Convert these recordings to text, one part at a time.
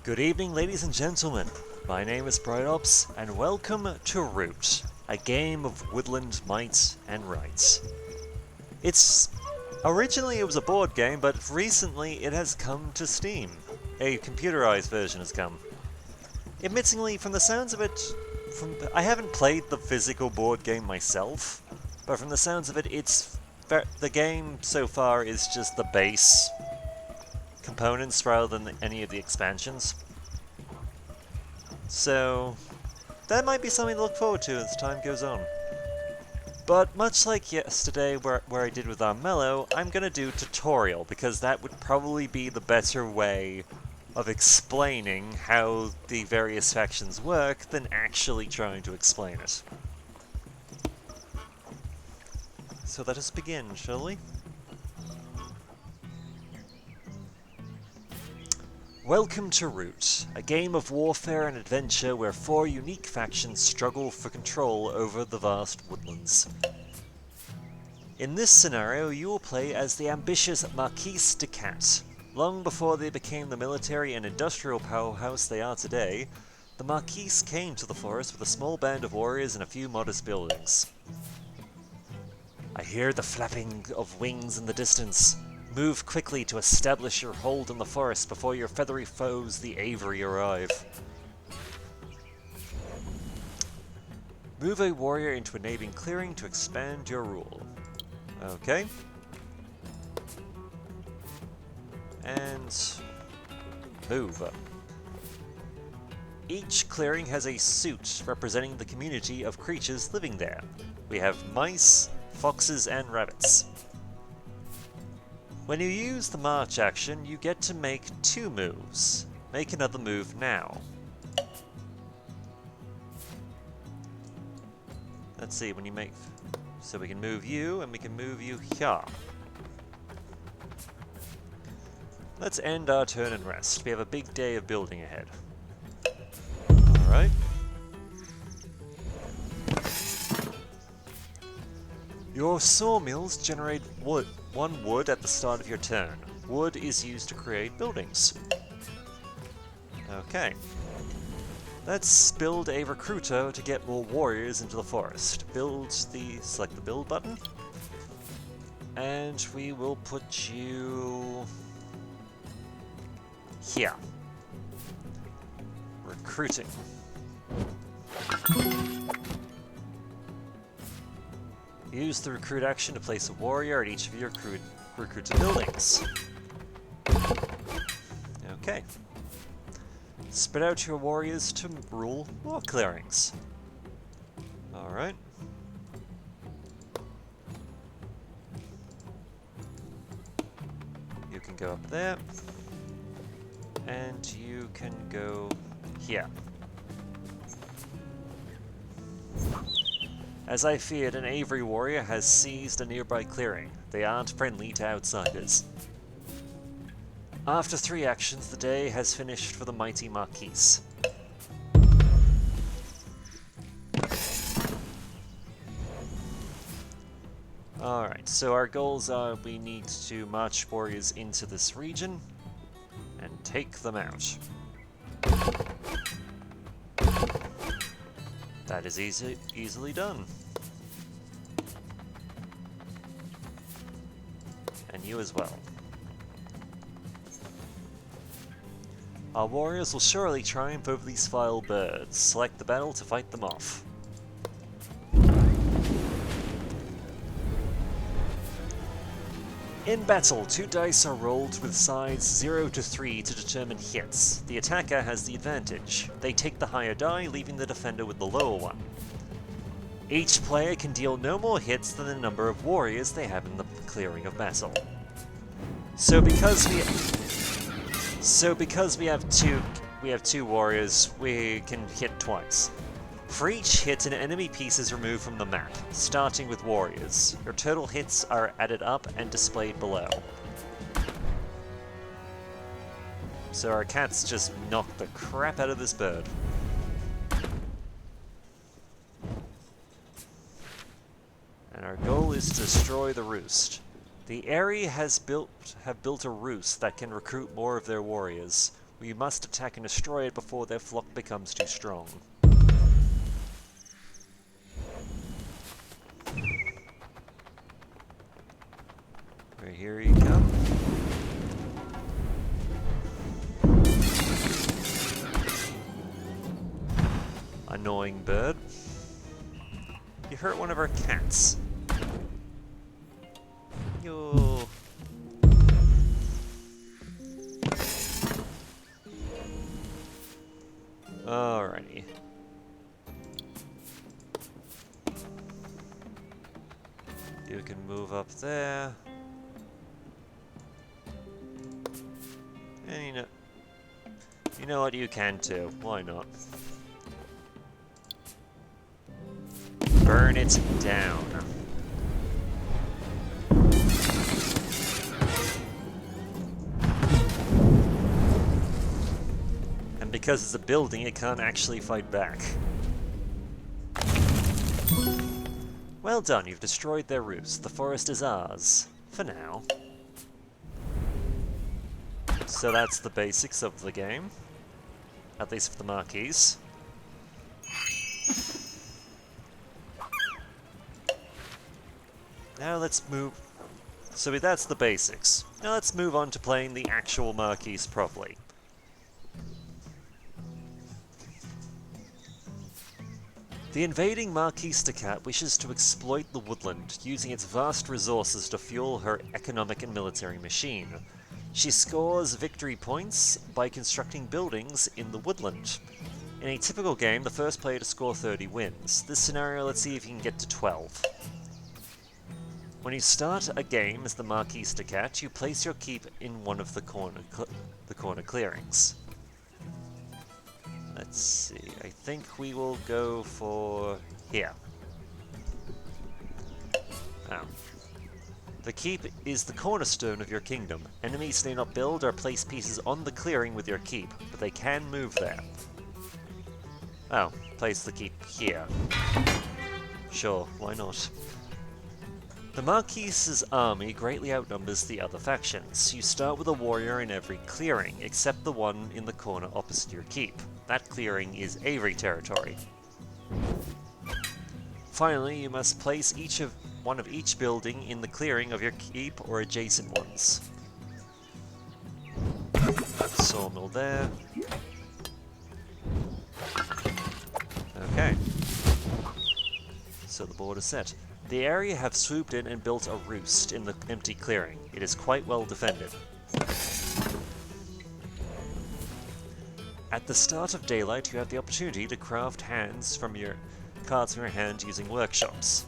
Good evening, ladies and gentlemen. My name is Brightops, and welcome to Root, a game of woodland might and right. Originally it was a board game, but recently it has come to Steam. A computerized version has come. Admittingly, from the sounds of it, I haven't played the physical board game myself, but from the sounds of it, the game so far is just the base components rather than any of the expansions. So that might be something to look forward to as time goes on. But much like yesterday where I did with Armello, I'm going to do tutorial because that would probably be the better way of explaining how the various factions work than actually trying to explain it. So let us begin, shall we? Welcome to Root, a game of warfare and adventure where four unique factions struggle for control over the vast woodlands. In this scenario, you will play as the ambitious Marquise de Cat. Long before they became the military and industrial powerhouse they are today, the Marquise came to the forest with a small band of warriors and a few modest buildings. I hear the flapping of wings in the distance. Move quickly to establish your hold in the forest before your feathery foes, the Avery, arrive. Move a warrior into a neighboring clearing to expand your rule. Okay. And move. Each clearing has a suit representing the community of creatures living there. We have mice, foxes, and rabbits. When you use the march action, you get to make 2 moves. Make another move now. Let's see, when you make... So we can move you, and we can move you here. Let's end our turn and rest. We have a big day of building ahead. Alright. Your sawmills generate one wood at the start of your turn. Wood is used to create buildings. Okay. Let's build a recruiter to get more warriors into the forest. Select the build button. And we will put you here. Recruiting. Use the recruit action to place a warrior at each of your recruited buildings. Okay. Spread out your warriors to rule more clearings. Alright. You can go up there. And you can go here. As I feared, an Avery warrior has seized a nearby clearing. They aren't friendly to outsiders. After 3 actions, the day has finished for the mighty Marquise. Alright, so our goals are we need to march warriors into this region and take them out. That is easily done. And you as well. Our warriors will surely triumph over these vile birds. Select the battle to fight them off. In battle, 2 dice are rolled with sides 0 to 3 to determine hits. The attacker has the advantage. They take the higher die, leaving the defender with the lower one. Each player can deal no more hits than the number of warriors they have in the clearing of battle. So because we have two warriors, we can hit twice. For each hit, an enemy piece is removed from the map, starting with warriors. Your total hits are added up and displayed below. So our cats just knocked the crap out of this bird. And our goal is to destroy the roost. The Aerie have built a roost that can recruit more of their warriors. You must attack and destroy it before their flock becomes too strong. Right, here you come. Annoying bird. You hurt one of our cats. Yo. Alrighty. You can move up there. And you know what, you can too. Why not? Burn it down. And because it's a building, it can't actually fight back. Well done, you've destroyed their roost. The forest is ours. For now. So that's the basics of the game. At least for the marquees. Now let's move... So that's the basics. Now let's move on to playing the actual marquees properly. The invading Marquise Cat wishes to exploit the woodland, using its vast resources to fuel her economic and military machine. She scores victory points by constructing buildings in the woodland. In a typical game, the first player to score 30 wins. This scenario, let's see if you can get to 12. When you start a game as the Marquise Cat, you place your keep in one of the corner clearings. Let's see, I think we will go for here. Oh. The keep is the cornerstone of your kingdom. Enemies may not build or place pieces on the clearing with your keep, but they can move there. Oh, place the keep here. Sure, why not? The Marquise's army greatly outnumbers the other factions. You start with a warrior in every clearing, except the one in the corner opposite your keep. That clearing is Avery territory. Finally, you must place one of each building in the clearing of your keep or adjacent ones. Sawmill there. Okay. So the board is set. The area have swooped in and built a roost in the empty clearing. It is quite well defended. At the start of daylight, you have the opportunity to craft cards from your hand using workshops.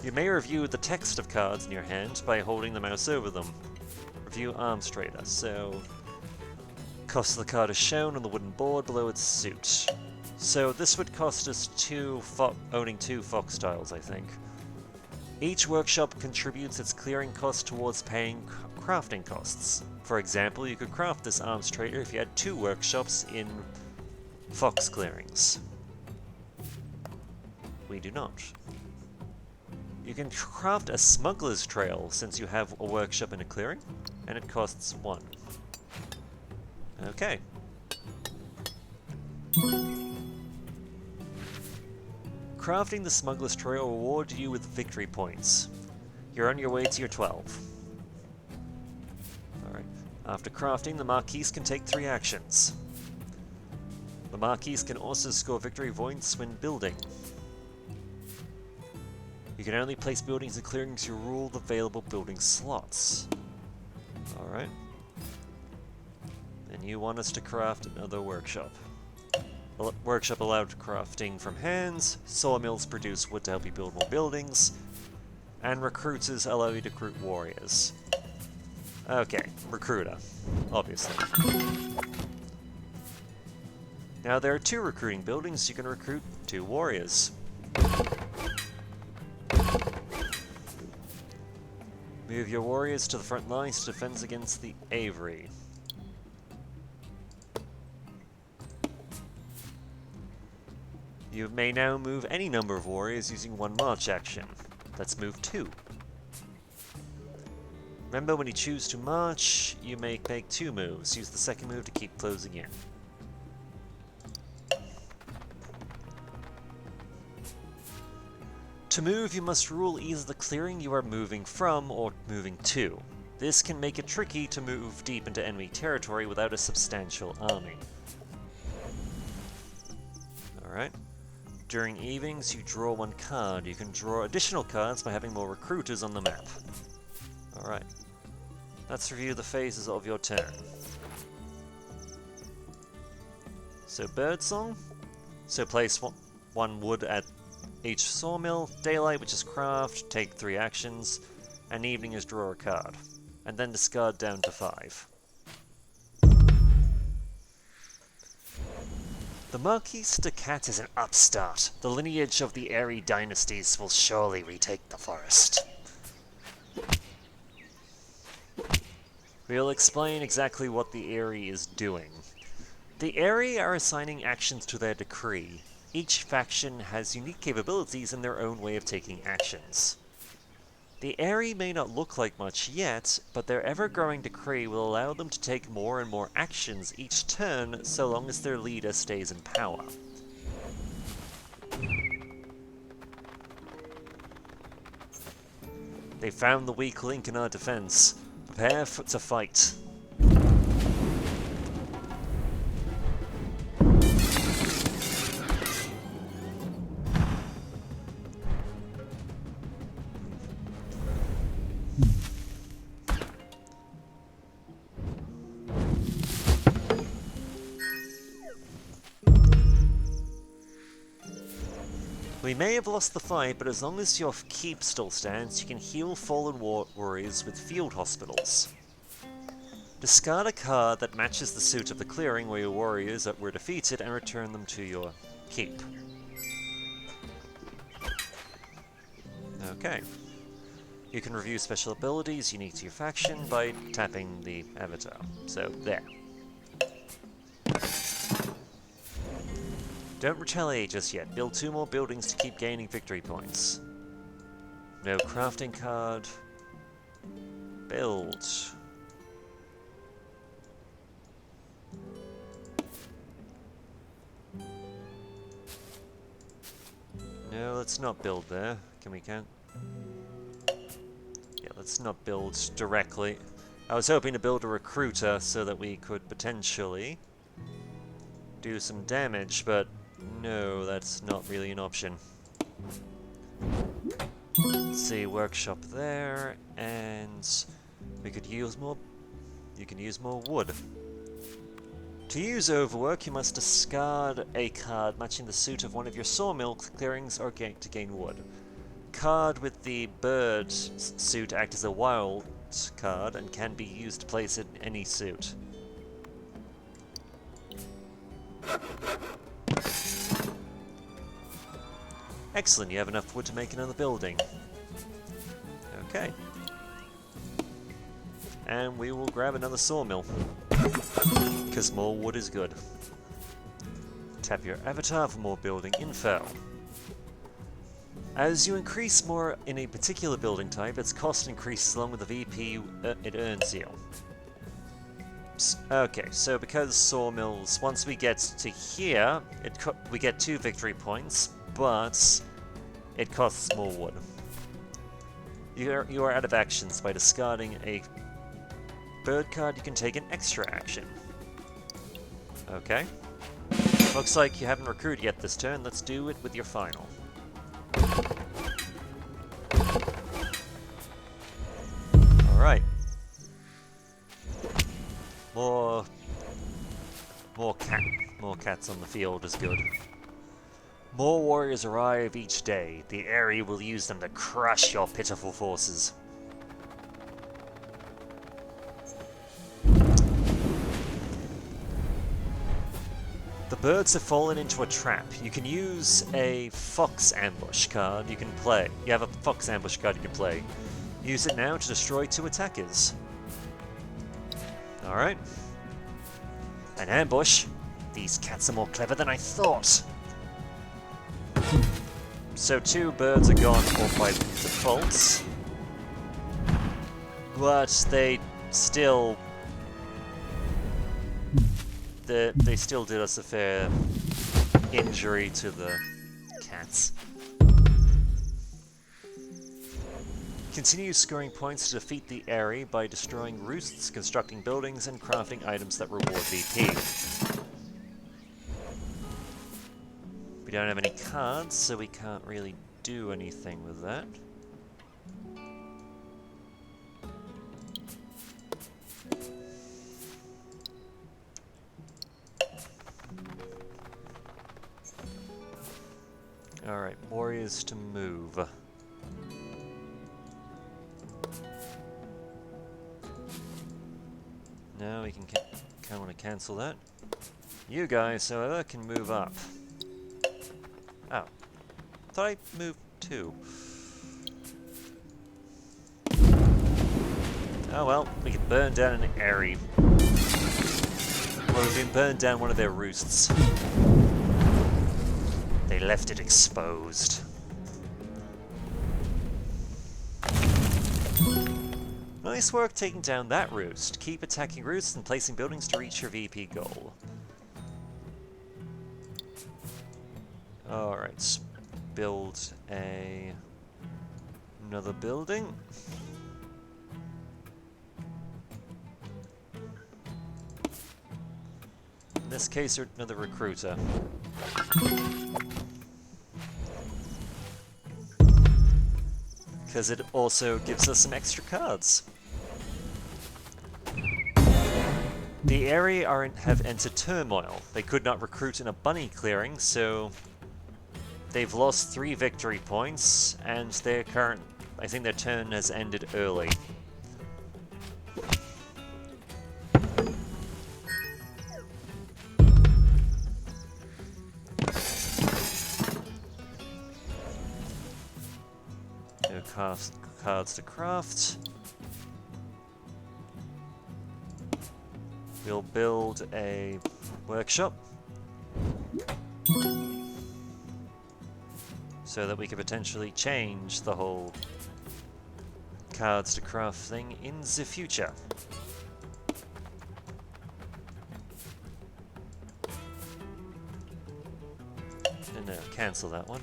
You may review the text of cards in your hand by holding the mouse over them. Review arms trader. So, cost of the card is shown on the wooden board below its suit. So this would cost us owning 2 fox tiles, I think. Each workshop contributes its clearing cost towards paying crafting costs. For example, you could craft this arms trader if you had 2 workshops in fox clearings. We do not. You can craft a smuggler's trail since you have a workshop in a clearing, and it costs 1. Okay. Crafting the smuggler's trail will reward you with victory points. You're on your way to your 12. Alright. After crafting, the Marquise can take 3 actions. The Marquise can also score victory points when building. You can only place buildings in clearings you rule the available building slots. Alright. And you want us to craft another workshop. Workshop allowed crafting from hands, sawmills produce wood to help you build more buildings, and recruiters allow you to recruit warriors. Okay, recruiter, obviously. Now there are 2 recruiting buildings, you can recruit 2 warriors. Move your warriors to the front lines to defend against the Avery. You may now move any number of warriors using 1 march action. Let's move 2. Remember, when you choose to march, you may make 2 moves. Use the second move to keep closing in. To move, you must rule either the clearing you are moving from or moving to. This can make it tricky to move deep into enemy territory without a substantial army. Alright. During evenings, you draw 1 card. You can draw additional cards by having more recruiters on the map. Alright. Let's review the phases of your turn. So, birdsong. So place 1 wood at each sawmill. Daylight, which is craft, take 3 actions. And evening is draw a card. And then discard down to 5. The Marquis de Cat is an upstart. The lineage of the Eyrie dynasties will surely retake the forest. We'll explain exactly what the Eyrie is doing. The Eyrie are assigning actions to their decree. Each faction has unique capabilities in their own way of taking actions. The Eyrie may not look like much yet, but their ever-growing decree will allow them to take more and more actions each turn, so long as their leader stays in power. They found the weak link in our defense. Prepare to fight. We may have lost the fight, but as long as your keep still stands, you can heal fallen warriors with field hospitals. Discard a card that matches the suit of the clearing where your warriors were defeated and return them to your keep. Okay. You can review special abilities unique to your faction by tapping the avatar. So, there. Don't retaliate just yet. Build 2 more buildings to keep gaining victory points. No crafting card. Build. No, let's not build there. We can't? Yeah, let's not build directly. I was hoping to build a recruiter so that we could potentially do some damage, but no, that's not really an option. Let's see, workshop there, and we could use more. You can use more wood. To use overwork, you must discard a card matching the suit of one of your sawmill clearings or to gain wood. Card with the bird suit acts as a wild card and can be used to place it in any suit. Excellent, you have enough wood to make another building. Okay. And we will grab another sawmill, because more wood is good. Tap your avatar for more building info. As you increase more in a particular building type, its cost increases along with the VP it earns you. Okay, so because sawmills, once we get to here, we get 2 victory points, but it costs more wood. You are out of actions. By discarding a bird card, you can take an extra action. Okay. Looks like you haven't recruited yet this turn. Let's do it with your final. Alright. More cats on the field is good. More warriors arrive each day. The Eyrie will use them to crush your pitiful forces. The birds have fallen into a trap. You can use a fox ambush card you can play. You have a fox ambush card you can play. Use it now to destroy 2 attackers. Alright. An ambush. These cats are more clever than I thought. So 2 birds are gone off by default. But they still... They still did us a fair injury to the cats. Continue scoring points to defeat the Airy by destroying roosts, constructing buildings, and crafting items that reward VP. We don't have any cards, so we can't really do anything with that. Alright, warriors to move. Now we can kind of want to cancel that. You guys, however, can move up. Oh. Thought I moved too. Oh well, we can burn down an Airy. Well, we can burn down one of their roosts. They left it exposed. Nice work taking down that roost. Keep attacking roosts and placing buildings to reach your VP goal. Alright, build another building. In this case, another recruiter. Because it also gives us some extra cards. The Airy have entered turmoil. They could not recruit in a bunny clearing, so they've lost 3 victory points, and I think their turn has ended early. No cards to craft. We'll build a workshop so that we could potentially change the whole cards to craft thing in the future. No, cancel that one.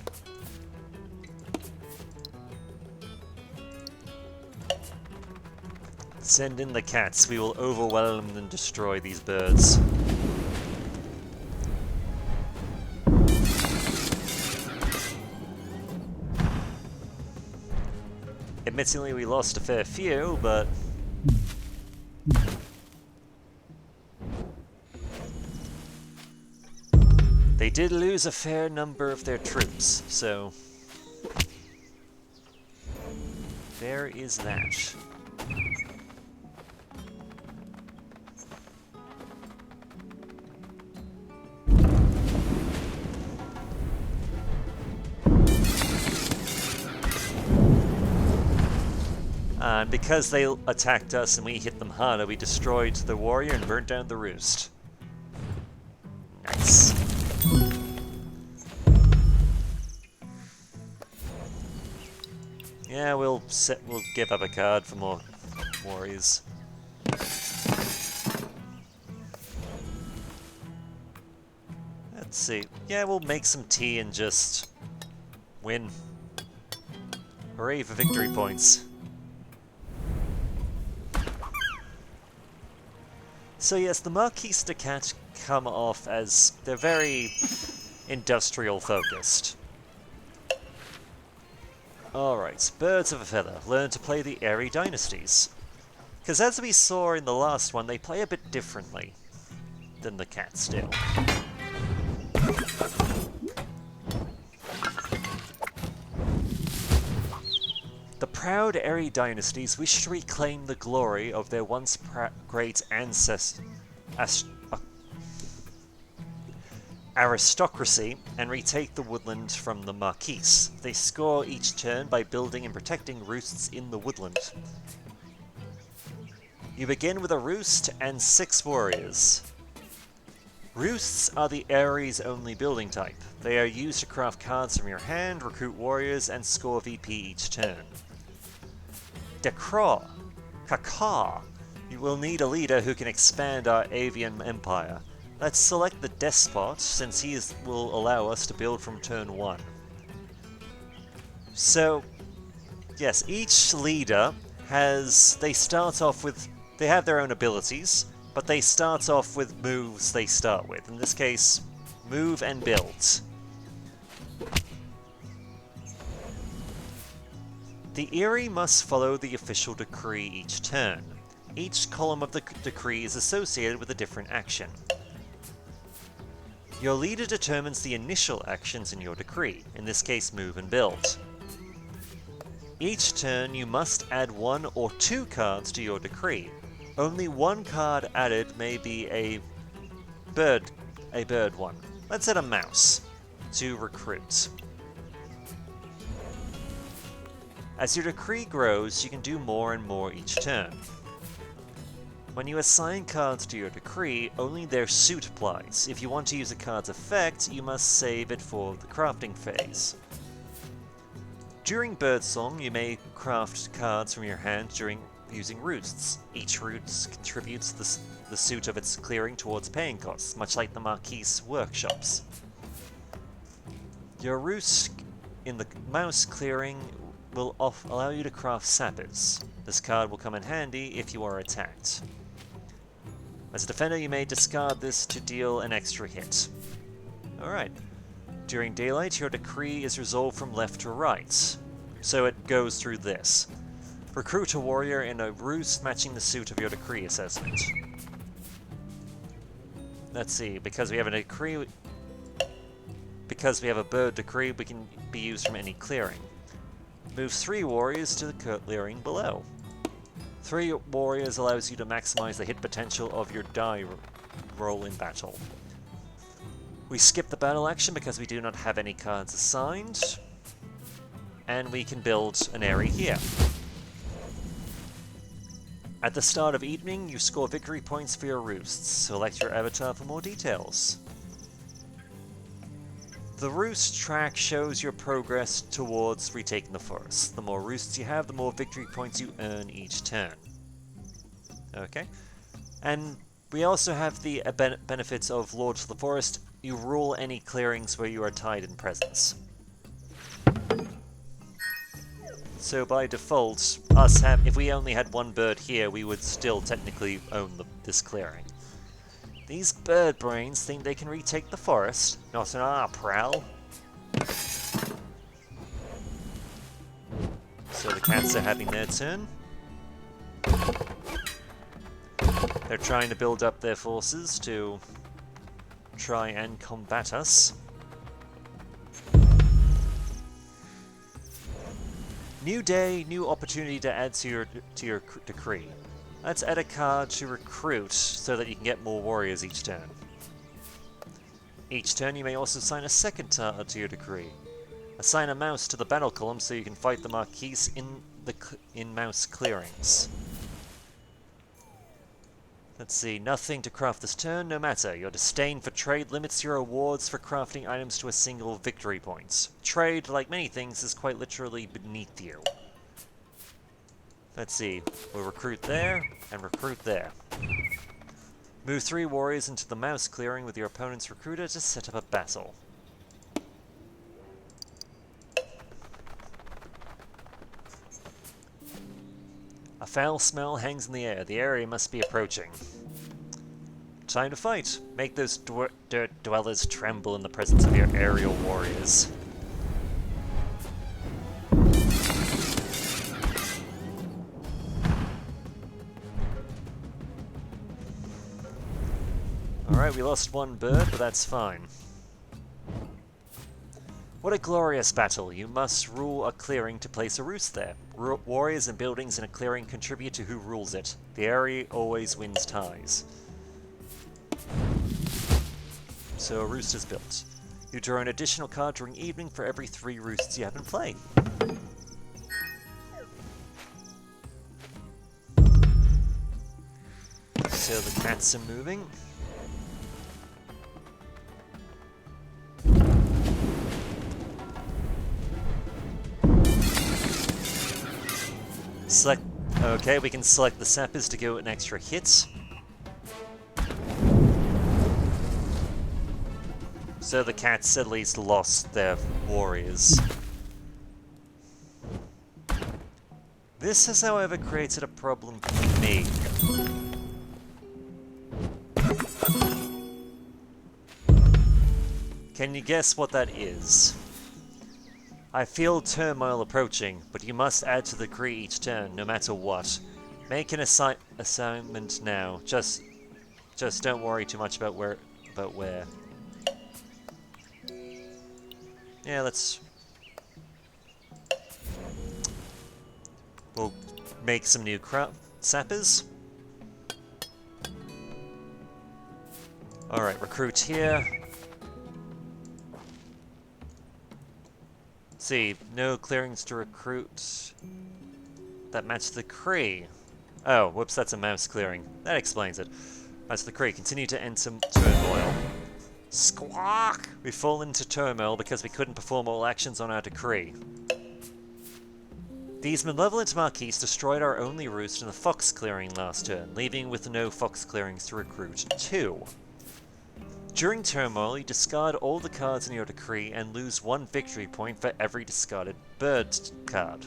Send in the cats. We will overwhelm and destroy these birds. Admittedly, we lost a fair few, but they did lose a fair number of their troops, so there is that. And because they attacked us and we hit them harder, we destroyed the warrior and burnt down the roost. Nice. Yeah, we'll give up a card for more warriors. Let's see. Yeah, we'll make some tea and just win. Hooray for victory points. So yes, the Marquise de Cat come off as they're very industrial focused. Alright, Birds of a Feather. Learn to play the Airy dynasties. Because as we saw in the last one, they play a bit differently than the cats do. The proud Airy dynasties wish to reclaim the glory of their once great aristocracy and retake the woodland from the Marquise. They score each turn by building and protecting roosts in the woodland. You begin with a roost and 6 warriors. Roosts are the Airy's only building type. They are used to craft cards from your hand, recruit warriors, and score VP each turn. Decraw. Caca! You will need a leader who can expand our avian empire. Let's select the Despot, since will allow us to build from turn 1. So, yes, each leader they have their own abilities, but they start off with moves they start with. In this case, move and build. The Eyrie must follow the official decree each turn. Each column of the decree is associated with a different action. Your leader determines the initial actions in your decree, in this case move and build. Each turn you must add 1 or 2 cards to your decree. Only 1 card added may be a bird one. Let's add a mouse to recruit. As your decree grows, you can do more and more each turn. When you assign cards to your decree, only their suit applies. If you want to use a card's effect, you must save it for the crafting phase. During Birdsong, you may craft cards from your hand using roosts. Each roost contributes the suit of its clearing towards paying costs, much like the Marquise workshops. Your roost in the mouse clearing will allow you to craft sappers. This card will come in handy if you are attacked. As a defender, you may discard this to deal an extra hit. Alright. During daylight, your decree is resolved from left to right, so it goes through this. Recruit a warrior in a roost matching the suit of your decree assessment. Let's see, because we have a bird decree, we can be used from any clearing. Move 3 warriors to the clearing below. 3 warriors allows you to maximize the hit potential of your die roll in battle. We skip the battle action because we do not have any cards assigned, and we can build an area here. At the start of evening, you score victory points for your roosts. Select your avatar for more details. The roost track shows your progress towards retaking the forest. The more roosts you have, the more victory points you earn each turn. Okay. And we also have the benefits of Lord of the Forest. You rule any clearings where you are tied in presence. So by default, if we only had 1 bird here, we would still technically own this clearing. These bird brains think they can retake the forest. Not in our prowl. So the cats are having their turn. They're trying to build up their forces to try and combat us. New day, new opportunity to add to your decree. Let's add a card to recruit so that you can get more warriors each turn. Each turn you may also assign a second card to your decree. Assign a mouse to the battle column so you can fight the Marquise in mouse clearings. Let's see, nothing to craft this turn, no matter. Your disdain for trade limits your rewards for crafting items to a single victory point. Trade, like many things, is quite literally beneath you. Let's see, we'll recruit there, and recruit there. Move 3 warriors into the mouse clearing with your opponent's recruiter to set up a battle. A foul smell hangs in the air. The area must be approaching. Time to fight. Make those dirt dwellers tremble in the presence of your aerial warriors. Alright, we lost 1 bird, but that's fine. What a glorious battle! You must rule a clearing to place a roost there. Warriors and buildings in a clearing contribute to who rules it. The area always wins ties. So a roost is built. You draw an additional card during evening for every 3 roosts you have in play. So the cats are moving. Okay, we can select the sappers to go an extra hit. So the cats at least lost their warriors. This has, however, created a problem for me. Can you guess what that is? I feel turmoil approaching, but you must add to the decree each turn, no matter what. Make an assignment now. Just don't worry too much about where. Yeah, we'll make some new sappers. Alright, recruit here. See, no clearings to recruit that match the decree. Oh, whoops, that's a mouse clearing. That explains it. Match the decree. Continue to enter turmoil. Squawk! We fall into turmoil because we couldn't perform all actions on our decree. These malevolent marquis destroyed our only roost in the fox clearing last turn, leaving with no fox clearings to recruit to. During turmoil, you discard all the cards in your decree and lose 1 victory point for every discarded bird card.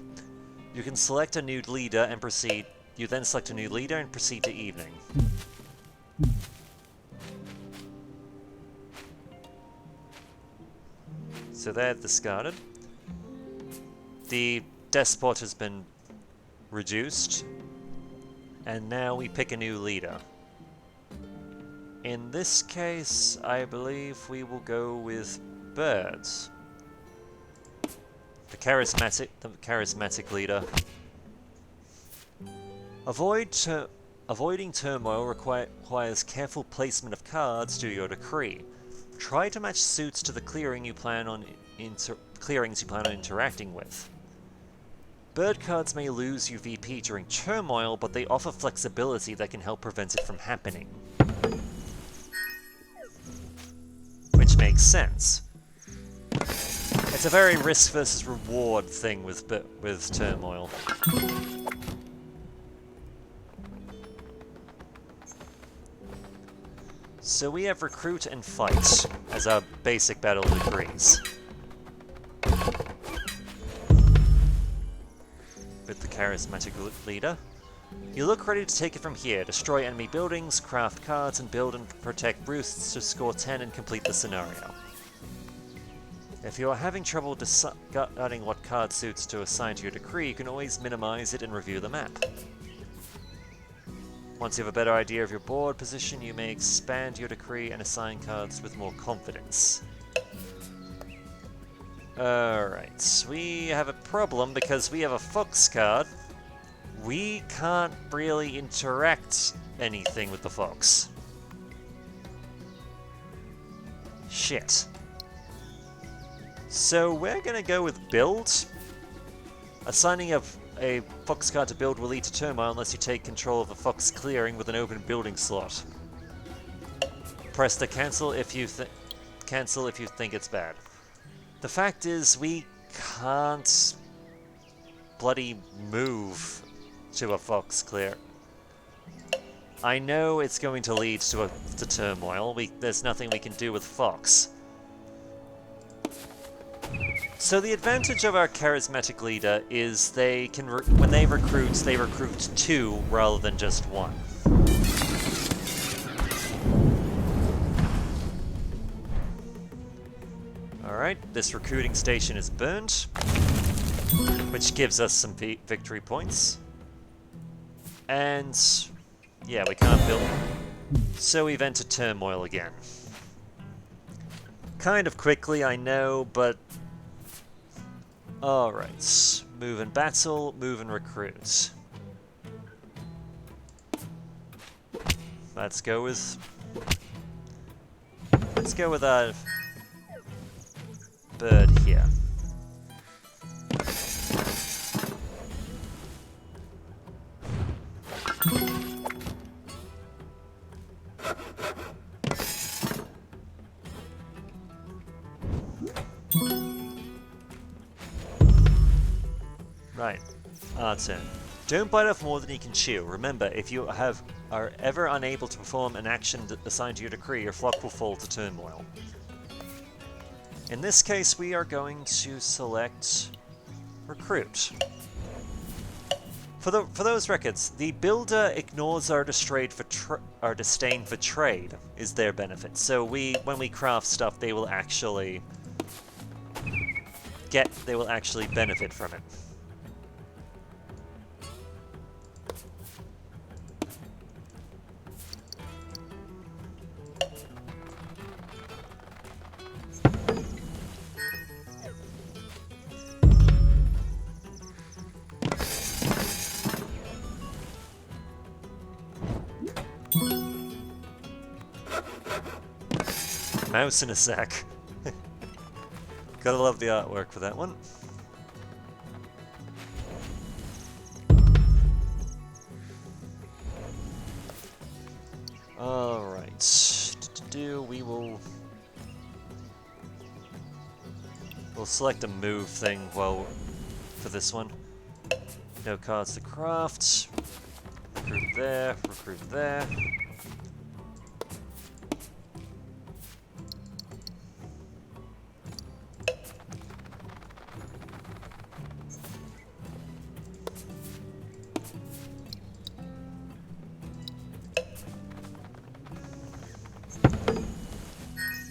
You can select a new leader and proceed. You then select a new leader and proceed to evening. So they're discarded. The despot has been reduced, and now we pick a new leader. In this case, I believe we will go with birds. The charismatic leader. Avoiding turmoil requires careful placement of cards to your decree. Try to match suits to the clearings you plan on interacting with. Bird cards may lose you VP during turmoil, but they offer flexibility that can help prevent it from happening. Which makes sense. It's a very risk versus reward thing with turmoil. So we have recruit and fight as our basic battle decrees. With the charismatic leader. You look ready to take it from here. Destroy enemy buildings, craft cards, and build and protect roosts to score 10 and complete the scenario. If you are having trouble deciding what card suits to assign to your decree, you can always minimize it and review the map. Once you have a better idea of your board position, you may expand your decree and assign cards with more confidence. Alright, we have a problem because we have a fox card. We can't really interact anything with the fox. Shit. So we're gonna go with build. Assigning a fox card to build will lead to turmoil unless you take control of a fox clearing with an open building slot. Press the cancel if you think it's bad. The fact is, we can't bloody move to a fox clear. I know it's going to lead to turmoil. There's nothing we can do with fox. So the advantage of our charismatic leader is they can, when they recruit 2 rather than just 1. Alright, this recruiting station is burned, which gives us some victory points. And yeah, we can't build, so we've entered turmoil again. Kind of quickly, I know, but alright, move and battle, move and recruit. Let's go with our bird here. Right, our turn. Don't bite off more than you can chew. Remember, if you are ever unable to perform an action assigned to your decree, your flock will fall to turmoil. In this case, we are going to select Recruit. For those records, the builder ignores our disdain for trade is their benefit. So when we craft stuff, they will actually benefit from it. Mouse in a sack. Gotta love the artwork for that one. Alright. We'll select a move thing for this one. No cards to craft. Recruit there, recruit there.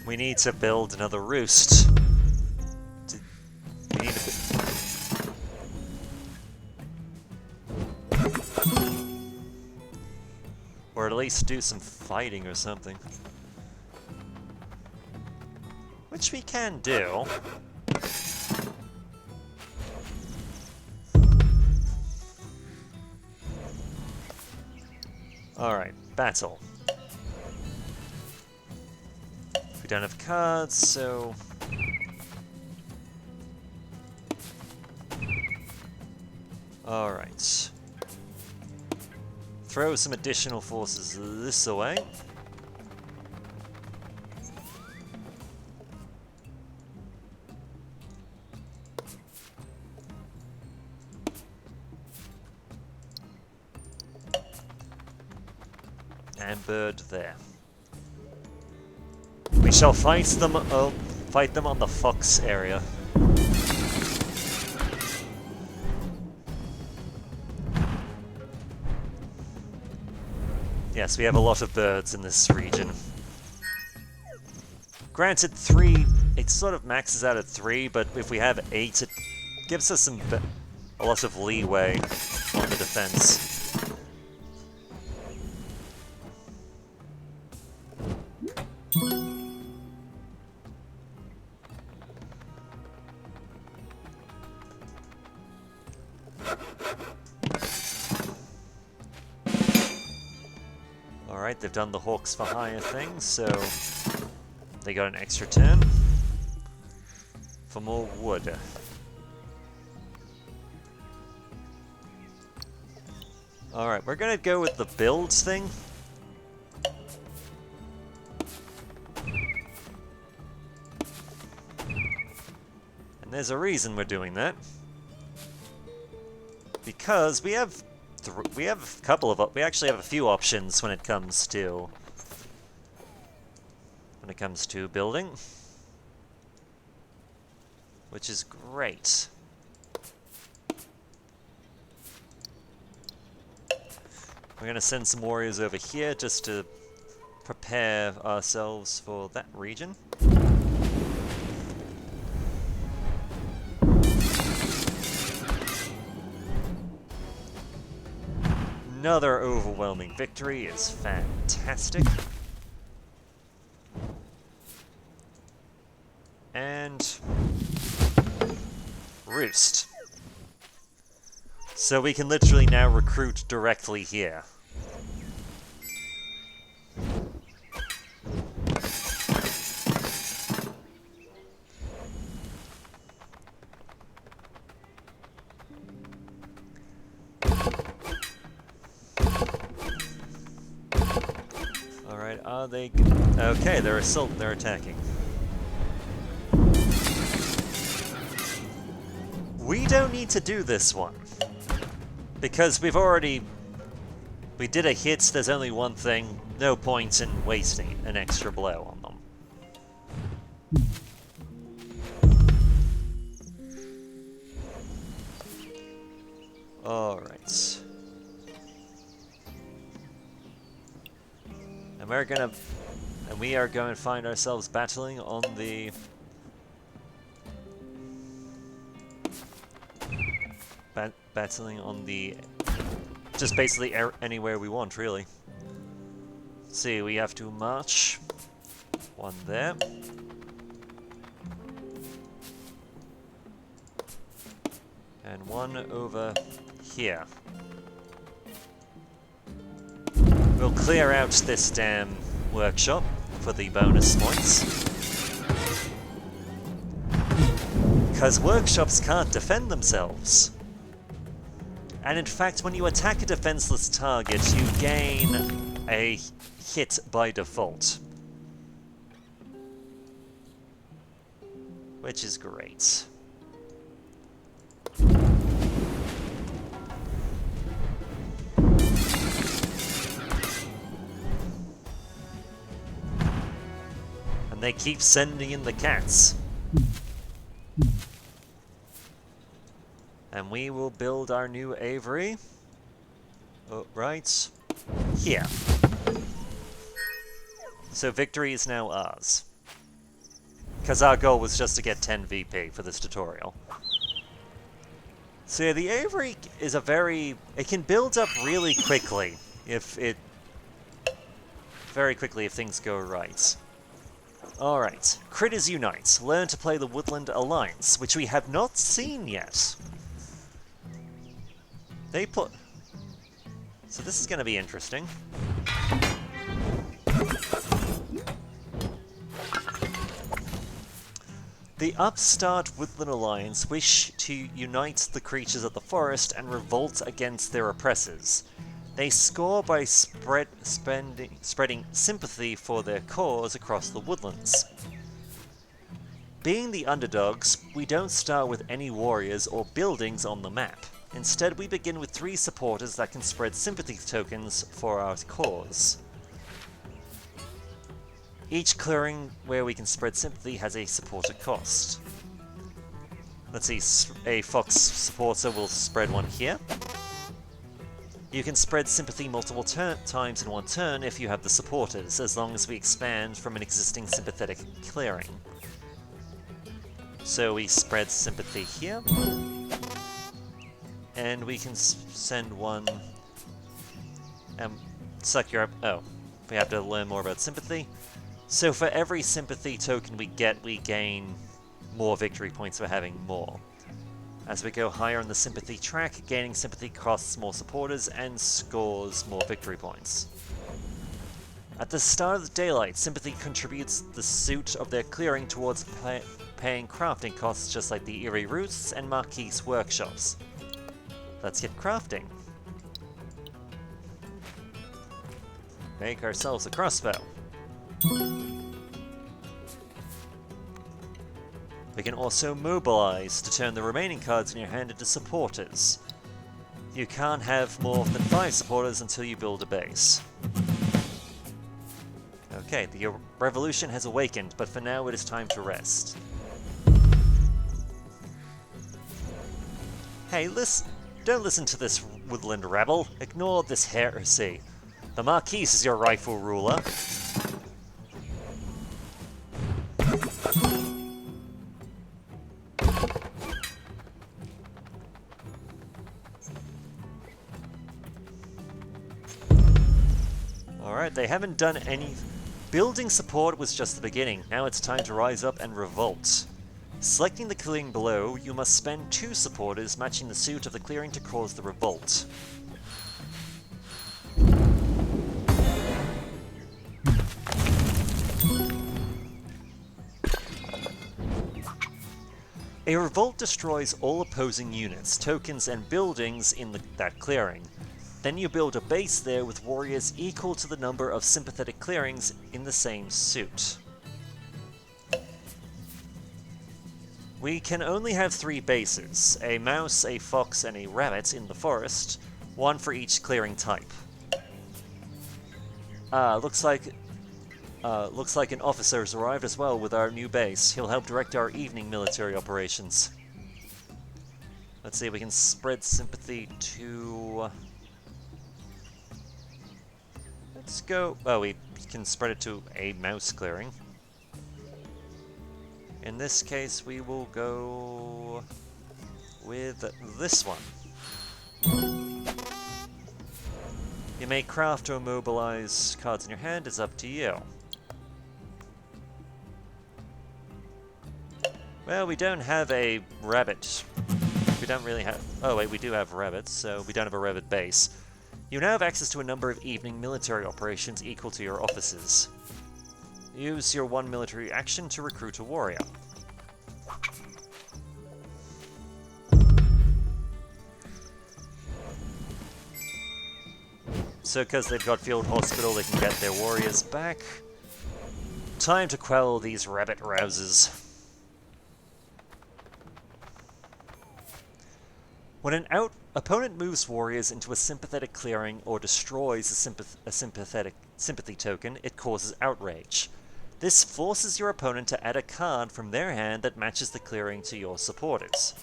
We need to build another roost. We need or at least do some fighting or something. Which we can do. Alright, battle. We don't have cards, so... Alright. Throw some additional forces this way. And bird there. We shall fight them on the fox area. Yes, we have a lot of birds in this region. Granted, 3, it sort of maxes out at 3, but if we have 8, it gives us a lot of leeway on the defense. Alright, they've done the Hawks for Hire thing, so they got an extra turn for more wood. Alright, we're gonna go with the builds thing. And there's a reason we're doing that. Because we actually have a few options when it comes to building, which is great. We're gonna send some warriors over here just to prepare ourselves for that region. Another overwhelming victory is fantastic. And roost. So we can literally now recruit directly here. Are they... Okay, they're attacking. We don't need to do this one. Because we did a hit, there's only one thing, no point in wasting an extra blow on them. Alright. And we are going to find ourselves battling on the... battling on the... just basically anywhere we want, really. Let's see, we have to march. One there. And one over here. We'll clear out this damn workshop for the bonus points. Because workshops can't defend themselves. And in fact, when you attack a defenseless target, you gain a hit by default. Which is great. And they keep sending in the cats. And we will build our new aviary. Oh, right here. So victory is now ours. Because our goal was just to get 10 VP for this tutorial. So yeah, the aviary is it can build up really quickly if things go right. Alright, Critters Unite. Learn to play the Woodland Alliance, which we have not seen yet. So this is going to be interesting. The upstart Woodland Alliance wish to unite the creatures of the forest and revolt against their oppressors. They score by spreading sympathy for their cause across the woodlands. Being the underdogs, we don't start with any warriors or buildings on the map. Instead, we begin with 3 supporters that can spread sympathy tokens for our cause. Each clearing where we can spread sympathy has a supporter cost. Let's see, a fox supporter will spread one here. You can spread sympathy multiple times in one turn if you have the supporters, as long as we expand from an existing sympathetic clearing. So we spread sympathy here. And we can send one... suck your... oh, we have to learn more about sympathy. So for every sympathy token we get, we gain more victory points for having more. As we go higher on the sympathy track, gaining sympathy costs more supporters and scores more victory points. At the start of the daylight, sympathy contributes the suit of their clearing towards paying crafting costs, just like the Eerie Roots and Marquise workshops. Let's get crafting. Make ourselves a crossbow. We can also mobilize to turn the remaining cards in your hand into supporters. You can't have more than 5 supporters until you build a base. Okay, the revolution has awakened, but for now it is time to rest. Hey, don't listen to this woodland rabble. Ignore this heresy. The Marquise is your rightful ruler. Alright, they haven't done any... Building support was just the beginning. Now it's time to rise up and revolt. Selecting the clearing below, you must spend 2 supporters matching the suit of the clearing to cause the revolt. A revolt destroys all opposing units, tokens, and buildings in that clearing. Then you build a base there with warriors equal to the number of sympathetic clearings in the same suit. We can only have 3 bases, a mouse, a fox, and a rabbit in the forest, One for each clearing type. Looks like an officer has arrived as well with our new base. He'll help direct our evening military operations. Let's see if we can spread sympathy to... Let's go... Oh, we can spread it to a mouse clearing. In this case, we will go with this one. You may craft or mobilize cards in your hand, it's up to you. Well, we don't have a rabbit. We don't really have... Oh wait, we do have rabbits, so we don't have a rabbit base. You now have access to a number of evening military operations equal to your officers. Use your one military action to recruit a warrior. So because they've got field hospital, they can get their warriors back. Time to quell these rabbit rousers. When an opponent moves warriors into a sympathetic clearing or destroys a sympathy token, it causes outrage. This forces your opponent to add a card from their hand that matches the clearing to your supporters.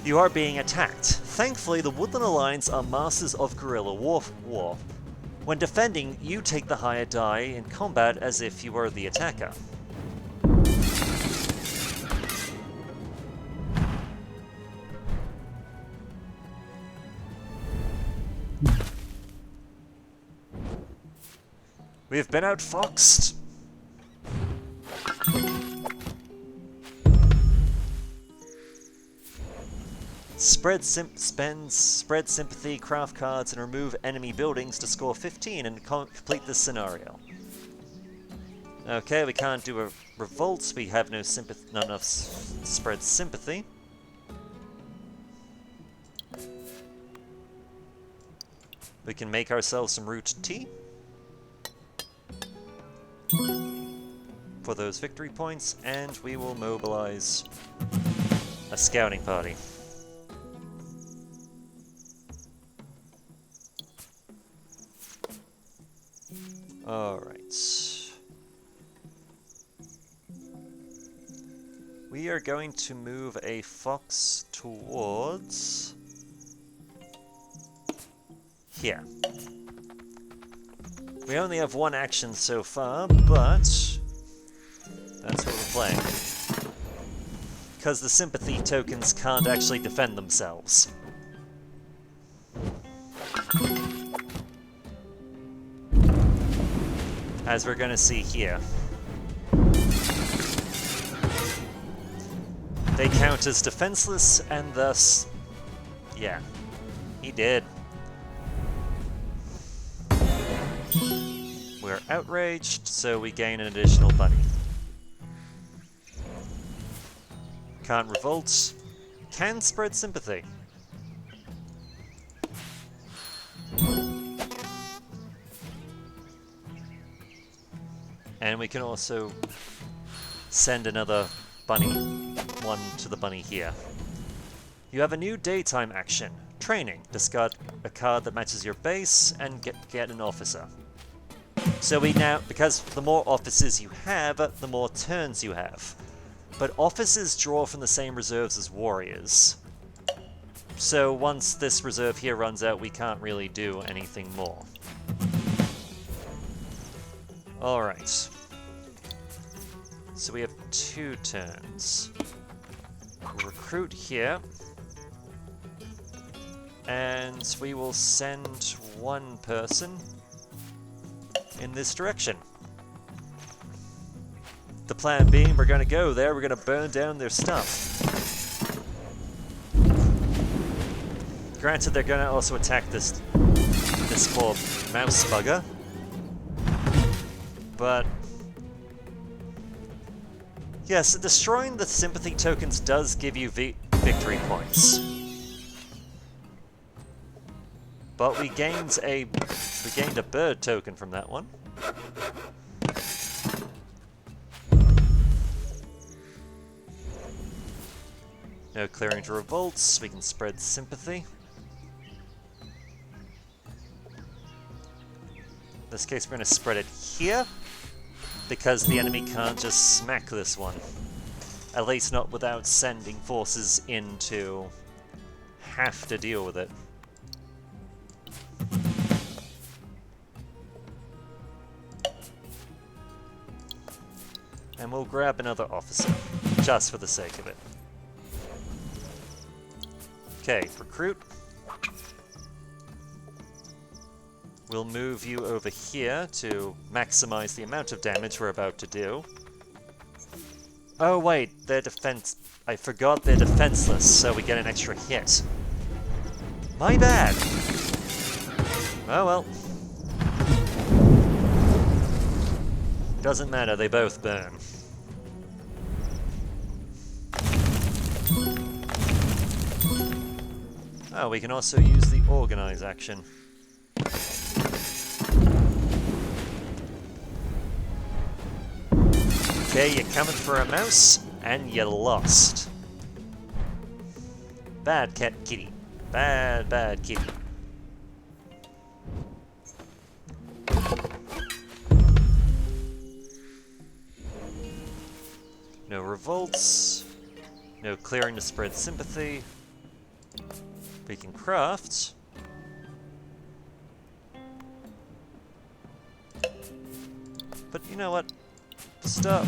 You are being attacked. Thankfully, the Woodland Alliance are masters of guerrilla war. When defending, you take the higher die in combat as if you were the attacker. We have been outfoxed. Spread sympathy, craft cards, and remove enemy buildings to score 15 and complete this scenario. Okay, we can't do a revolt. We have no sympathy, not enough spread sympathy. We can make ourselves some root tea for those victory points, and we will mobilize a scouting party. Alright. We are going to move a fox towards here. We only have one action so far, but that's what we're playing. Because the sympathy tokens can't actually defend themselves. As we're going to see here. They count as defenseless, and thus... yeah, he did. We're outraged, so we gain an additional bunny. Can't revolt. Can spread sympathy. And we can also send another bunny, one to the bunny here. You have a new daytime action, training. Discard a card that matches your base and get an officer. So we now, because the more officers you have, the more turns you have. But officers draw from the same reserves as warriors. So once this reserve here runs out, we can't really do anything more. Alright. So we have 2 turns. We'll recruit here. And we will send one person in this direction. The plan being, we're going to go there, we're going to burn down their stuff. Granted, they're going to also attack this poor mouse bugger. But yes, destroying the sympathy tokens does give you victory points. But we gained a bird token from that one. No clearing to revolts, we can spread sympathy. In this case, we're going to spread it here, because the enemy can't just smack this one. At least not without sending forces in to have to deal with it. And we'll grab another officer, just for the sake of it. Okay, recruit. We'll move you over here to maximize the amount of damage we're about to do. Oh wait, they're I forgot they're defenseless, so we get an extra hit. My bad! Oh well. Doesn't matter, they both burn. Oh, we can also use the organize action. Okay, you're coming for a mouse, and you lost. Bad cat kitty. Bad, bad kitty. No revolts. No clearing to spread sympathy. We can craft. But you know what? Stop.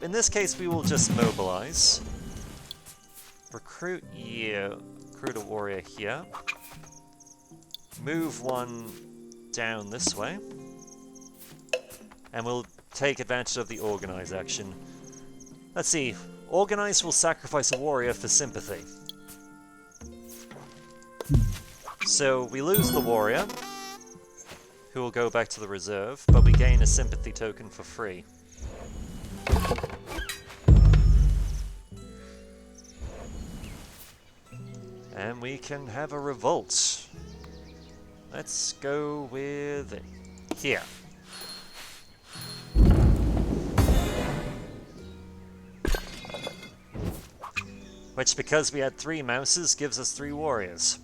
In this case, we will just mobilize. Recruit you. Recruit a warrior here. Move one down this way. And we'll take advantage of the organize action. Let's see. Organize will sacrifice a warrior for sympathy. So we lose the warrior, who will go back to the reserve, but we gain a sympathy token for free. And we can have a revolt. Let's go with here. Which, because we had 3 mouses, gives us 3 warriors.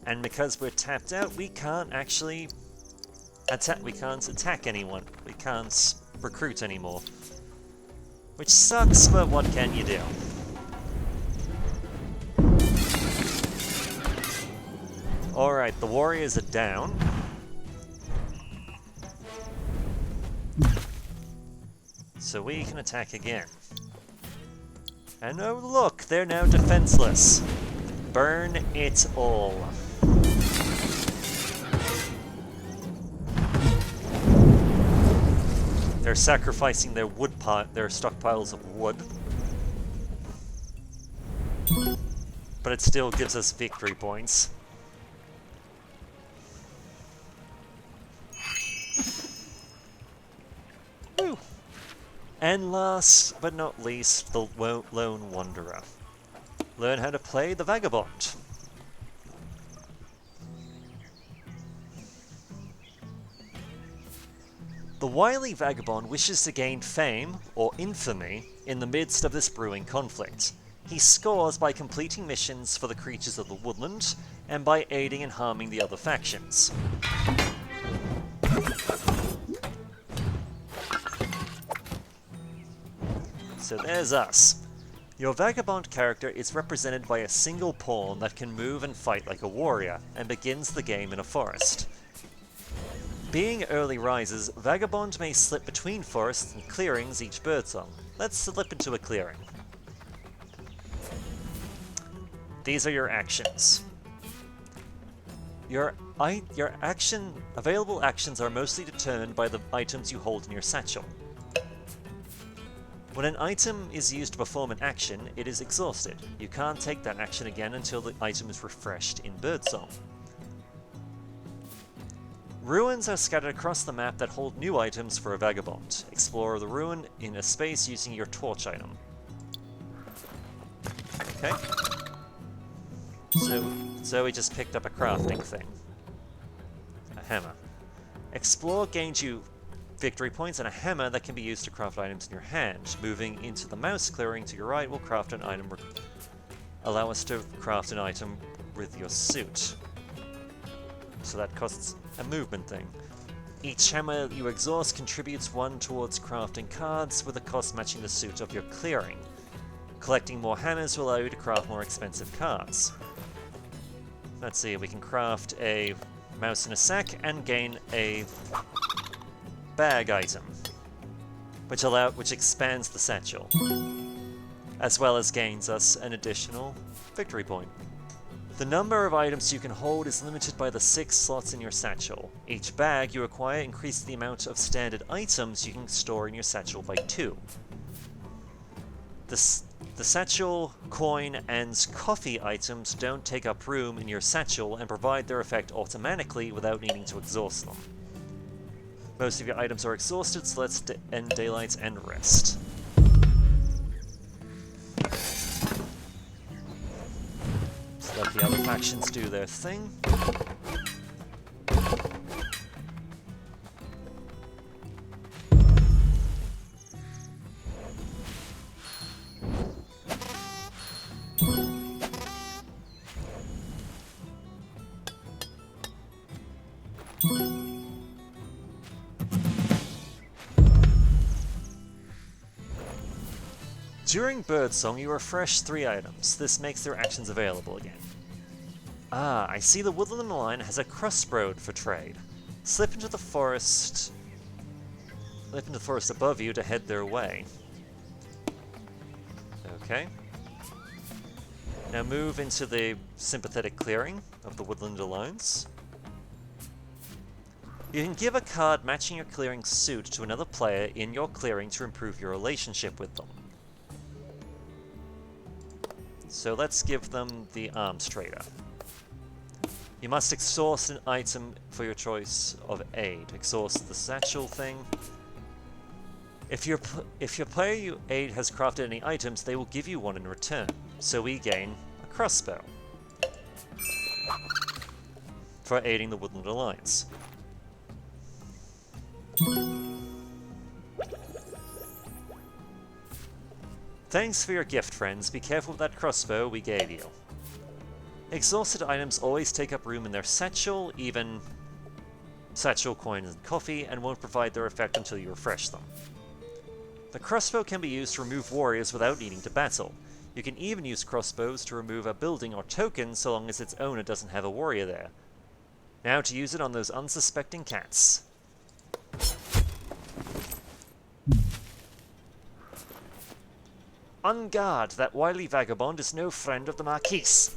And because we're tapped out, we can't actually attack. We can't attack anyone. We can't recruit anymore. Which sucks, but what can you do? Alright, the warriors are down. So we can attack again. And oh look, they're now defenseless. Burn it all. They're sacrificing their their stockpiles of wood. But it still gives us victory points. Woo. And last but not least, the Lone Wanderer. Learn how to play the Vagabond. The wily Vagabond wishes to gain fame, or infamy, in the midst of this brewing conflict. He scores by completing missions for the creatures of the woodland, and by aiding and harming the other factions. So there's us. Your Vagabond character is represented by a single pawn that can move and fight like a warrior, and begins the game in a forest. Being early risers, Vagabond may slip between forests and clearings each birdsong. Let's slip into a clearing. These are your actions. Your available actions are mostly determined by the items you hold in your satchel. When an item is used to perform an action, it is exhausted. You can't take that action again until the item is refreshed in birdsong. Ruins are scattered across the map that hold new items for a Vagabond. Explore the ruin in a space using your torch item. Okay. So we just picked up a crafting thing. hammer. Explore gains you victory points and a hammer that can be used to craft items in your hand. Moving into the mouse clearing to your right will craft an item. Allow us to craft an item with your suit. So that costs a movement thing. Each hammer you exhaust contributes 1 towards crafting cards, with a cost matching the suit of your clearing. Collecting more hammers will allow you to craft more expensive cards. Let's see, we can craft a mouse in a sack and gain a bag item, which expands the satchel, as well as gains us an additional victory point. The number of items you can hold is limited by the 6 slots in your satchel. Each bag you acquire increases the amount of standard items you can store in your satchel by 2. The satchel, coin, and coffee items don't take up room in your satchel and provide their effect automatically without needing to exhaust them. Most of your items are exhausted, so let's end daylight and rest. Let the other factions do their thing. During Birdsong, you refresh 3 items. This makes their actions available again. Ah, I see the woodland line has a crossroad for trade. Slip into the forest above you to head their way. Okay. Now move into the sympathetic clearing of the Woodland Alliance. You can give a card matching your clearing suit to another player in your clearing to improve your relationship with them. So let's give them the Arms Trader. You must exhaust an item for your choice of aid. Exhaust the satchel thing. If your player you aid has crafted any items, they will give you one in return. So we gain a crossbow for aiding the Woodland Alliance. Thanks for your gift, friends. Be careful with that crossbow we gave you. Exhausted items always take up room in their satchel, even satchel, coins, and coffee, and won't provide their effect until you refresh them. The crossbow can be used to remove warriors without needing to battle. You can even use crossbows to remove a building or token so long as its owner doesn't have a warrior there. Now to use it on those unsuspecting cats. On guard, that wily vagabond is no friend of the Marquis.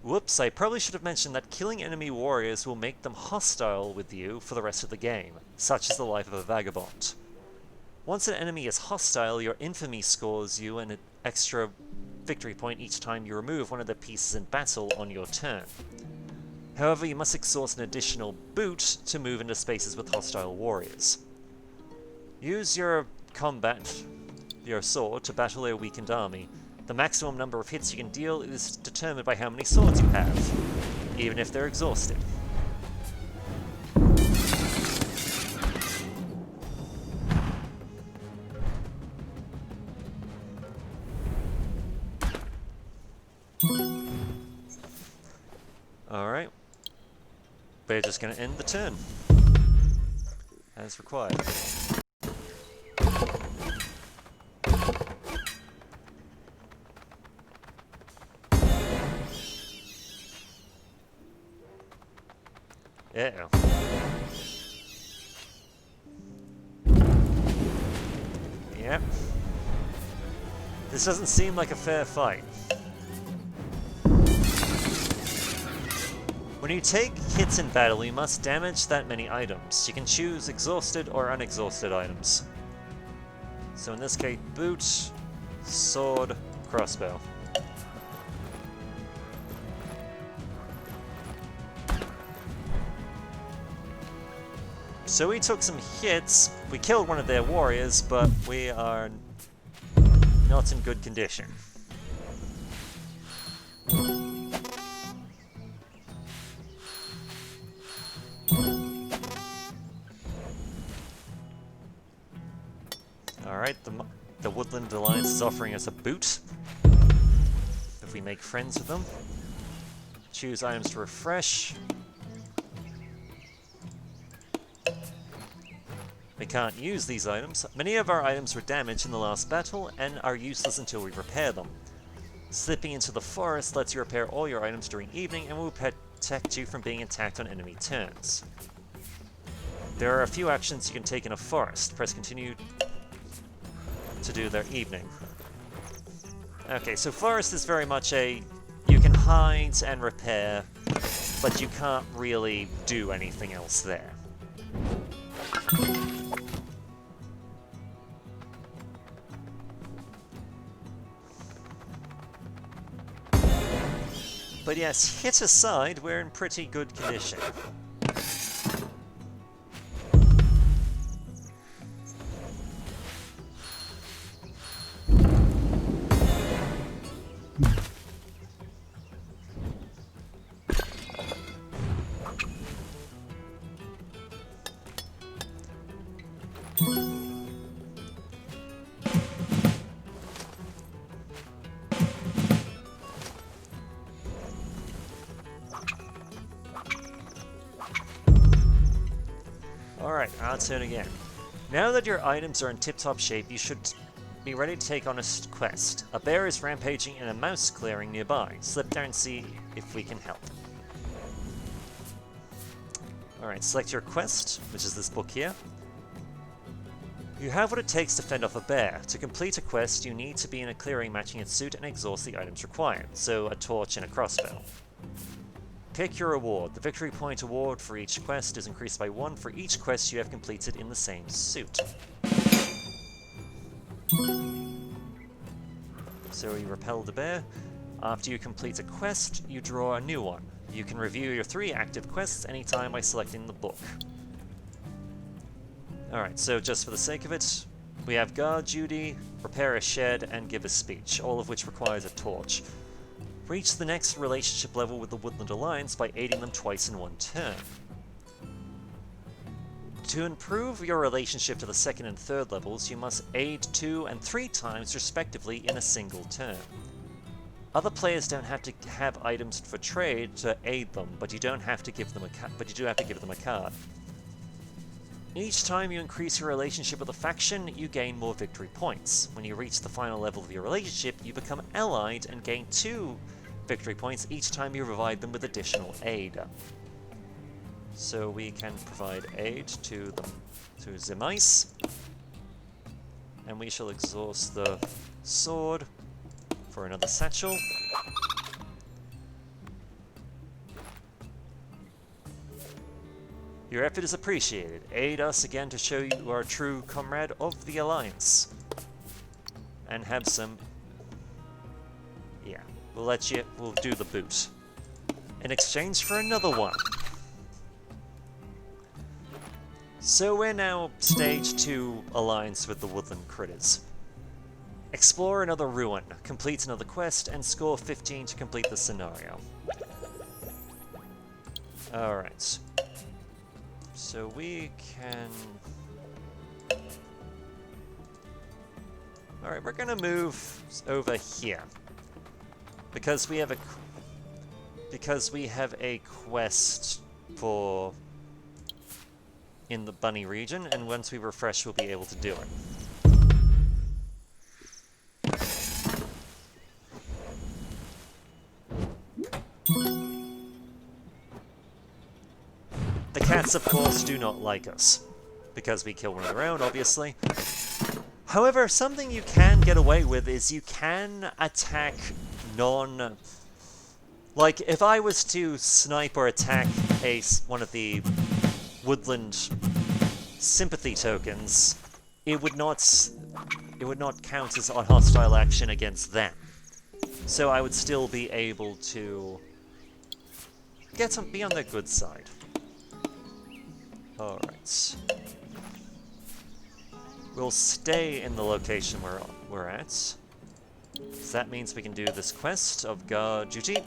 Whoops, I probably should have mentioned that killing enemy warriors will make them hostile with you for the rest of the game. Such is the life of a vagabond. Once an enemy is hostile, your infamy scores you an extra victory point each time you remove one of their pieces in battle on your turn. However, you must exhaust an additional boot to move into spaces with hostile warriors. Use your sword to battle a weakened army. The maximum number of hits you can deal is determined by how many swords you have, even if they're exhausted. Alright. We're just going to end the turn, as required. Uh-oh. Yep. This doesn't seem like a fair fight. When you take hits in battle, you must damage that many items. You can choose exhausted or unexhausted items. So in this case, boot, sword, crossbow. So we took some hits, we killed one of their warriors, but we are not in good condition. Alright, the Woodland Alliance is offering us a boot. If we make friends with them. Choose items to refresh. We can't use these items. Many of our items were damaged in the last battle and are useless until we repair them. Slipping into the forest lets you repair all your items during evening and will protect you from being attacked on enemy turns. There are a few actions you can take in a forest. Press continue to do their evening. Okay, so forest is very much a... you can hide and repair, but you can't really do anything else there. But yes, hit aside, we're in pretty good condition. Alright, our turn again. Now that your items are in tip-top shape, you should be ready to take on a quest. A bear is rampaging in a mouse clearing nearby. Slip there and see if we can help. Alright, select your quest, which is this book here. You have what it takes to fend off a bear. To complete a quest, you need to be in a clearing matching its suit and exhaust the items required, so a torch and a crossbow. Pick your reward. The victory point award for each quest is increased by 1 for each quest you have completed in the same suit. So you repel the bear. After you complete a quest, you draw a new one. You can review your 3 active quests anytime by selecting the book. Alright, so just for the sake of it, we have guard duty, repair a shed, and give a speech, all of which requires a torch. Reach the next relationship level with the Woodland Alliance by aiding them twice in one turn. To improve your relationship to the 2nd and 3rd levels, you must aid 2 and 3 times respectively in a single turn. Other players don't have to have items for trade to aid them, but you don't have to give them but you do have to give them a card. Each time you increase your relationship with a faction, you gain more victory points. When you reach the final level of your relationship, you become allied and gain 2 victory points each time you provide them with additional aid. So we can provide aid to the mice, and we shall exhaust the sword for another satchel. Your effort is appreciated. Aid us again to show you are a true comrade of the Alliance. And have some... yeah, we'll do the boot. In exchange for another one. So we're now stage 2 alliance with the Woodland Critters. Explore another ruin, complete another quest, and score 15 to complete the scenario. Alright. So we can... alright, we're gonna move over here. Because we have a quest for... in the bunny region, and once we refresh we'll be able to do it. The cats, of course, do not like us, because we kill one of their own, obviously. However, something you can get away with is you can attack non... like, if I was to snipe or attack one of the woodland sympathy tokens, it would not count as a hostile action against them. So I would still be able to be on their good side. Alright. We'll stay in the location we're at. So that means we can do this quest of guard duty.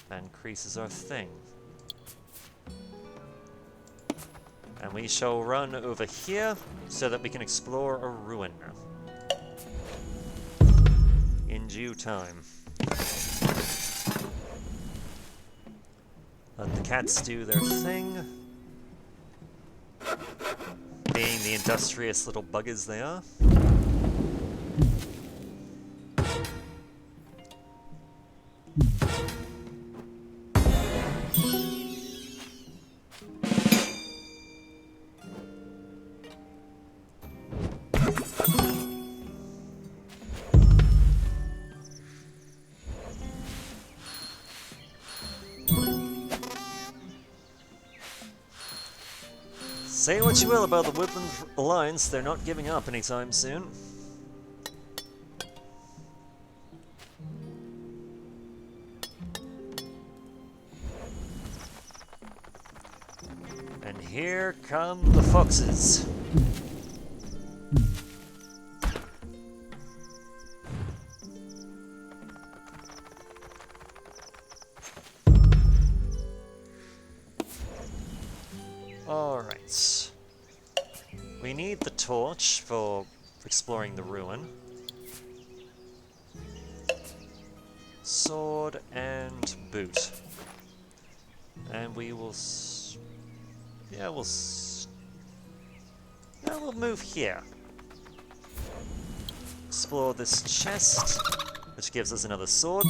That increases our thing. And we shall run over here so that we can explore a ruin in due time. Let the cats do their thing, being the industrious little buggers they are. Say what you will about the Woodland Alliance, they're not giving up anytime soon. And here come the foxes. Alright. We need the torch for exploring the ruin. Sword and boot. And we will we'll move here. Explore this chest, which gives us another sword.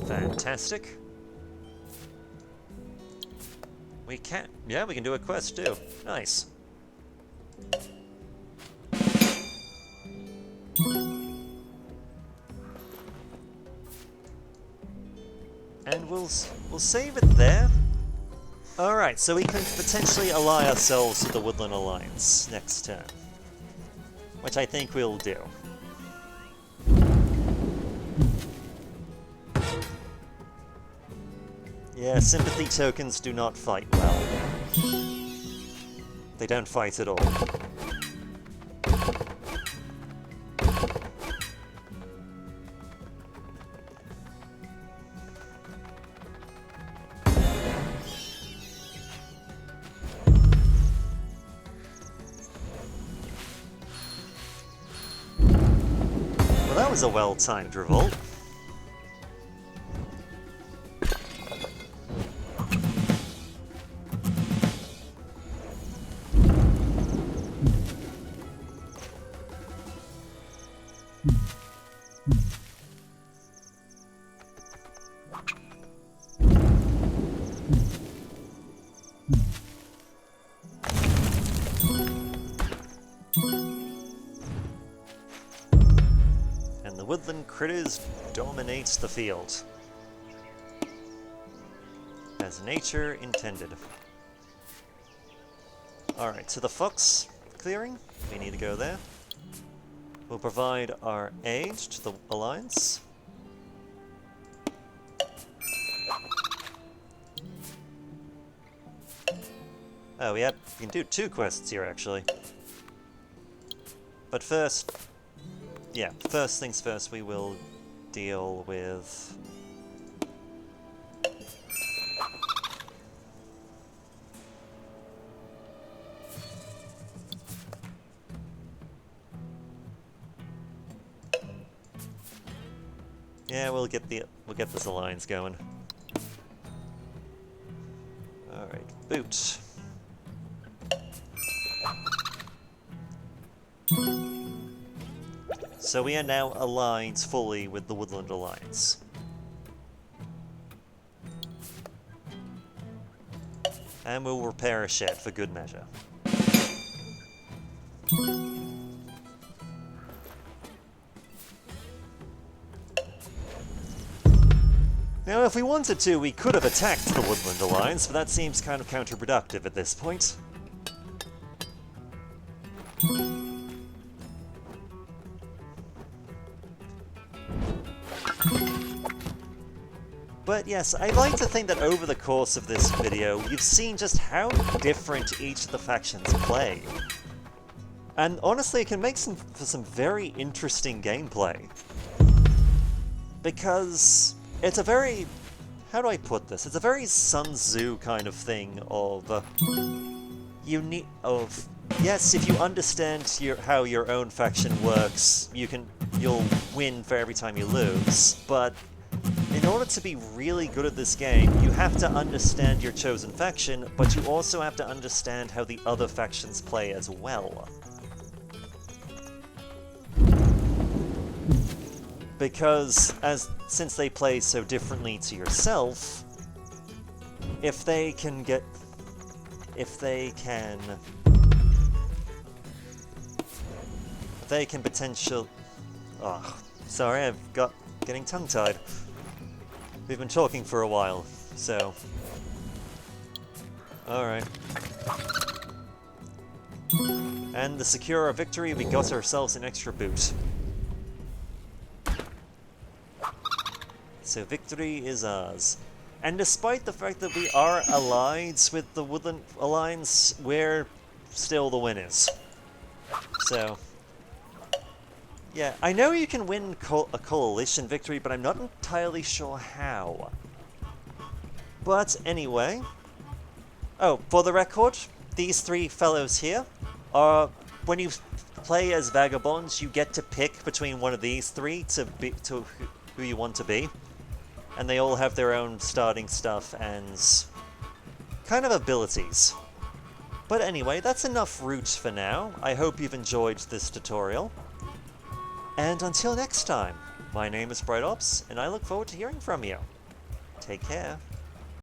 Fantastic. We can, we can do a quest too. Nice. And we'll save it there. Alright, so we can potentially ally ourselves to the Woodland Alliance next turn. Which I think we'll do. Yeah, sympathy tokens do not fight well. They don't fight at all. Well, that was a well-timed revolt. And the woodland critters dominates the field, as nature intended. Alright, to the fox clearing, we need to go there. We'll provide our aid to the Alliance. Oh, we can do 2 quests here, actually. But first, first things first, we will deal with... Yeah, we'll get this alliance going. Alright, boot. So we are now aligned fully with the Woodland Alliance. And we'll repair a shed for good measure. Now, if we wanted to, we could have attacked the Woodland Alliance, but that seems kind of counterproductive at this point. But yes, I'd like to think that over the course of this video, you've seen just how different each of the factions play. And honestly, it can make for some very interesting gameplay. Because it's a very... how do I put this? It's a very Sun Tzu kind of thing of... you need... Oh, yes, if you understand how your own faction works, you'll win for every time you lose, but in order to be really good at this game, you have to understand your chosen faction, but you also have to understand how the other factions play as well. Because, since they play so differently to yourself, if they can potential... Oh, sorry, getting tongue-tied. We've been talking for a while, so... Alright. And to secure our victory, we got ourselves an extra boot. So victory is ours. And despite the fact that we are allied with the Woodland Alliance, we're still the winners. So... yeah, I know you can win a coalition victory, but I'm not entirely sure how. But anyway... Oh, for the record, these three fellows here are... when you play as vagabonds, you get to pick between one of these three to who you want to be. And they all have their own starting stuff and kind of abilities. But anyway, that's enough route for now. I hope you've enjoyed this tutorial. And until next time, my name is BrightOps, and I look forward to hearing from you. Take care.